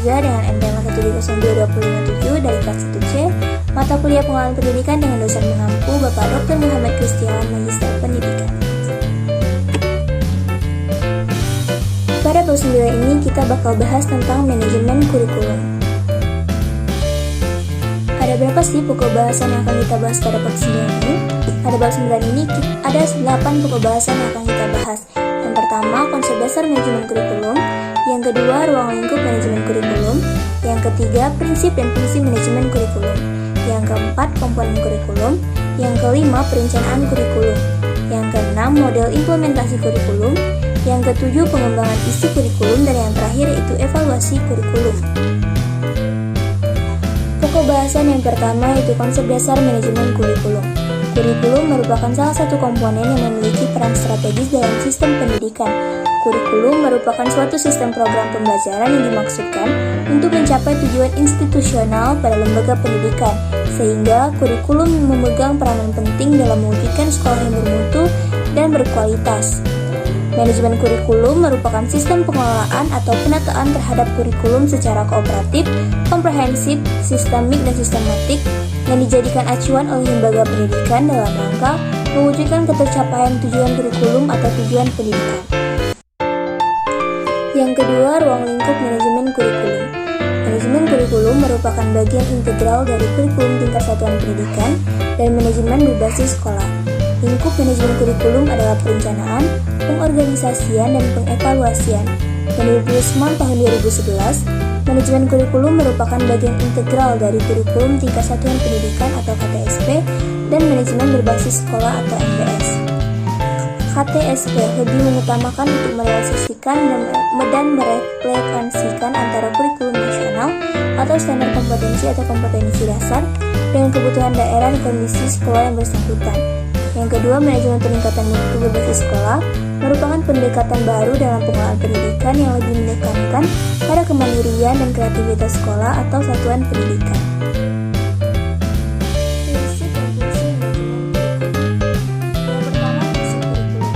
3 dengan NPM 1302257 dari kelas 1C, mata kuliah pengelolaan pendidikan dengan dosen mengampu Bapak Dr. Muhammad Kristiawan, Magister Pendidikan. Pada bab 9 ini kita bakal bahas tentang manajemen kurikulum. Ada berapa sih pokok bahasan yang akan kita bahas pada bab 9 ini? Pada bab 9 ini ada 8 pokok bahasan yang akan kita bahas. Yang pertama, konsep dasar manajemen kurikulum. Yang kedua, ruang lingkup manajemen kurikulum. Yang ketiga, prinsip dan fungsi manajemen kurikulum. Yang keempat, komponen kurikulum. Yang kelima, perencanaan kurikulum. Yang keenam, model implementasi kurikulum. Yang ketujuh, pengembangan isi kurikulum. Dan yang terakhir yaitu evaluasi kurikulum. Pokok bahasan yang pertama yaitu konsep dasar manajemen kurikulum. Kurikulum merupakan salah satu komponen yang memiliki peran strategis dalam sistem pendidikan. Kurikulum merupakan suatu sistem program pembelajaran yang dimaksudkan untuk mencapai tujuan institusional pada lembaga pendidikan, sehingga kurikulum memegang peranan penting dalam mewujudkan sekolah yang bermutu dan berkualitas. Manajemen kurikulum merupakan sistem pengelolaan atau penataan terhadap kurikulum secara kooperatif, komprehensif, sistemik, dan sistematik yang dijadikan acuan oleh lembaga pendidikan dalam rangka mewujudkan ketercapaian tujuan kurikulum atau tujuan pendidikan. Yang kedua, ruang lingkup manajemen kurikulum. Manajemen kurikulum merupakan bagian integral dari kurikulum tingkat satuan pendidikan dan manajemen berbasis sekolah. Lingkup manajemen kurikulum adalah perencanaan, pengorganisasian, dan pengevaluasian. Menurut Rusman tahun 2011, manajemen kurikulum merupakan bagian integral dari kurikulum tingkat satuan pendidikan atau KTSP dan manajemen berbasis sekolah atau MBS. KTSP lebih mengutamakan untuk merealisasikan dan merefleksikan antara kurikulum nasional atau standar kompetensi atau kompetensi dasar dengan kebutuhan daerah dan kondisi sekolah yang bersangkutan. Yang kedua, manajemen peningkatan mutu berbasis sekolah merupakan pendekatan baru dalam pengelolaan pendidikan yang lebih menekankan pada kemandirian dan kreativitas sekolah atau satuan pendidikan. Prinsip dan fungsi manajemen kurikulum. Yang pertama, prinsip kurikulum.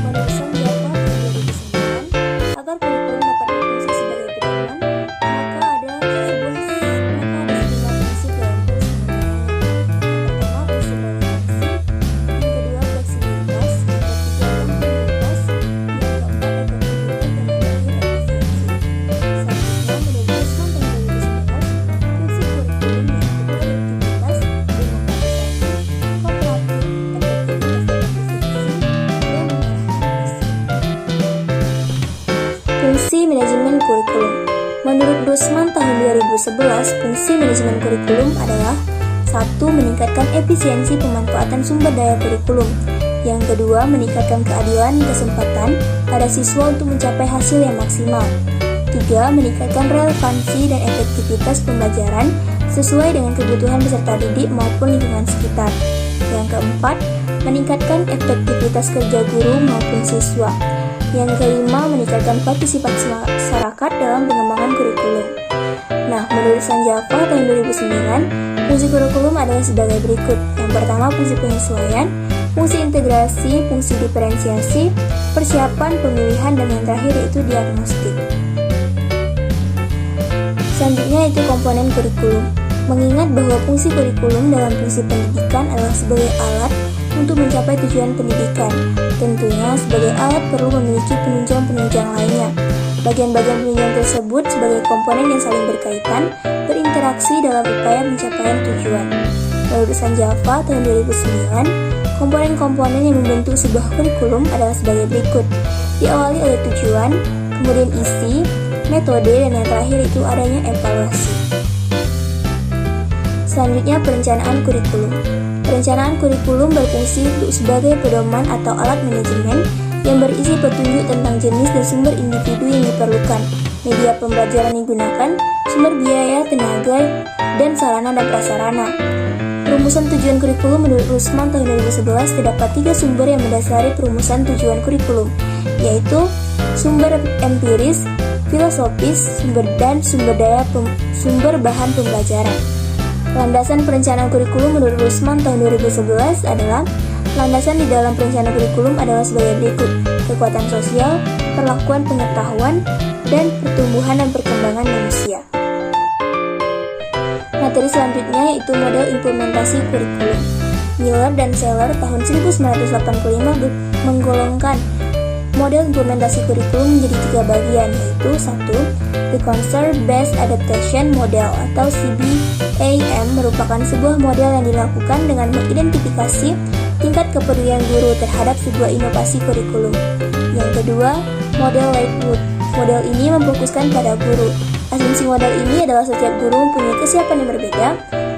Menurut Sanjaya tahun 2009, agar kurikulum dapat berfungsi sebagai pedoman, maka ada sejumlah prinsip dalam penggunaannya. Pertama, prinsip relevansi. Yang kedua, fleksibilitas. Yang ketiga, kontinuitas. Yang keempat, efektivitas. Dan yang terakhir, efisiensi. Selanjutnya, menurut Rusman tahun 2011, prinsip kurikulum yang kedua produktivitas, demokratisasi, kooperatif, efektivitas dan efisiensi, dan mengarahkan visi. Fungsi manajemen kurikulum. Menurut Rusman tahun 2011, fungsi manajemen kurikulum adalah 1. Meningkatkan efisiensi pemanfaatan sumber daya kurikulum. Yang kedua, meningkatkan keadilan kesempatan pada siswa untuk mencapai hasil yang maksimal. 3. Meningkatkan relevansi dan efektivitas pembelajaran sesuai dengan kebutuhan peserta didik maupun lingkungan sekitar. Yang keempat, meningkatkan efektivitas kerja guru maupun siswa. Yang kelima, meningkatkan partisipasi masyarakat dalam pengembangan kurikulum. Nah, menurut Sanjaya tahun 2009, fungsi kurikulum adalah sebagai berikut. Yang pertama, fungsi penyesuaian, fungsi integrasi, fungsi diferensiasi, persiapan, pemilihan, dan yang terakhir yaitu diagnostik. Selanjutnya yaitu komponen kurikulum. Mengingat bahwa fungsi kurikulum dalam fungsi pendidikan adalah sebagai alat untuk mencapai tujuan pendidikan. Tentunya sebagai alat perlu memiliki penunjang-penunjang lainnya. Bagian-bagian penunjang tersebut sebagai komponen yang saling berkaitan, berinteraksi dalam upaya pencapaian tujuan. Menurut Sanjaya tahun 2009, komponen-komponen yang membentuk sebuah kurikulum adalah sebagai berikut. Diawali oleh tujuan, kemudian isi, metode, dan yang terakhir itu adanya evaluasi. Selanjutnya, perencanaan kurikulum. Perencanaan kurikulum berfungsi untuk sebagai pedoman atau alat manajemen yang berisi petunjuk tentang jenis dan sumber individu yang diperlukan, media pembelajaran yang digunakan, sumber biaya, tenaga, dan sarana dan prasarana. Perumusan tujuan kurikulum menurut Rusman tahun 2011 terdapat 3 sumber yang mendasari perumusan tujuan kurikulum, yaitu sumber empiris, filosofis, sumber bahan pembelajaran. Landasan perencanaan kurikulum menurut Rusman tahun 2011 adalah landasan di dalam perencanaan kurikulum adalah sebagai berikut: kekuatan sosial, perlakuan pengetahuan, dan pertumbuhan dan perkembangan manusia. selanjutnya yaitu model implementasi kurikulum. Miller dan Seller tahun 1985 menggolongkan model implementasi kurikulum menjadi 3 bagian, yaitu 1. The Concern-Based Adaptation Model atau CBAM merupakan sebuah model yang dilakukan dengan mengidentifikasi tingkat kepedulian guru terhadap sebuah inovasi kurikulum. Yang kedua, model Lakewood. Model ini memfokuskan pada guru. Asumsi model ini adalah setiap guru mempunyai kesiapan yang berbeda.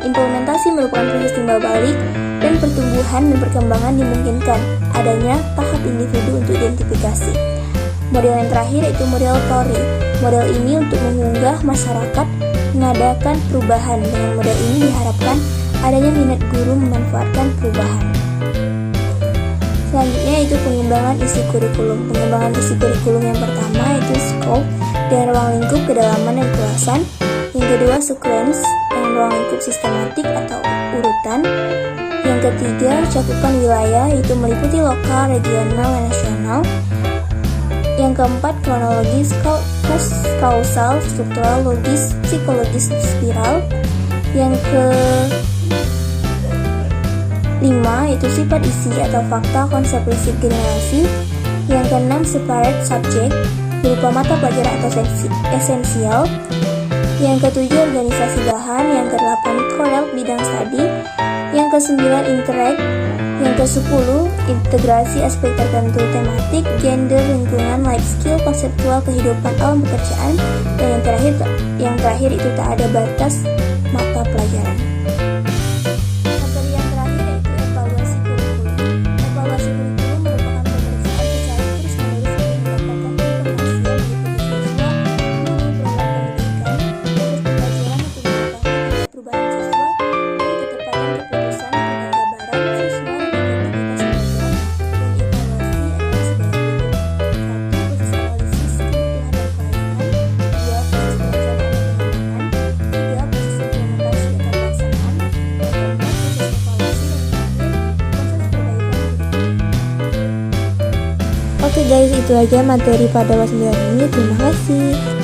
Implementasi merupakan proses timbal balik dan pertumbuhan dan perkembangan dimungkinkan adanya tahap individu untuk identifikasi. Model yang terakhir yaitu model Torrey. Model ini untuk mengunggah masyarakat mengadakan perubahan. Dengan model ini diharapkan adanya minat guru memanfaatkan perubahan. Selanjutnya yaitu pengembangan isi kurikulum. Pengembangan isi kurikulum yang pertama yaitu scope dan ruang lingkup kedalaman dan kekuasaan. Yang kedua sequence dan ruang lingkup sistematik atau urutan. Yang ketiga cakupan wilayah yaitu meliputi lokal, regional, dan nasional. Yang keempat kronologis, kausal, struktural, logis, psikologis, spiral. Yang kelima yaitu sifat isi atau fakta, konsep, prinsip, generasi. Yang keenam separate subject berupa mata pelajaran atau esensial. Yang ketujuh organisasi bahan. Yang kedelapan correlate bidang studi. Yang kesembilan interact. Yang ke-10 integrasi aspek tertentu tematik, gender, lingkungan, life skill, konseptual, kehidupan alam pekerjaan. Dan yang terakhir itu tak ada batas mata pelajaran. Materi yang terakhir yaitu evaluasi kurikulum. Evaluasi kurikulum merupakan pemeriksaan secara terus-menerus untuk mendapatkan informasi yang meliputi siswa, guru, program pendidikan, proses pembelajaran untuk mengetahui perubahan siswa, dan ketepatan keputusan pada gambaran siswa dan efektivitas program. Oke guys, itu aja materi pada UAS 9 ini. Terima kasih.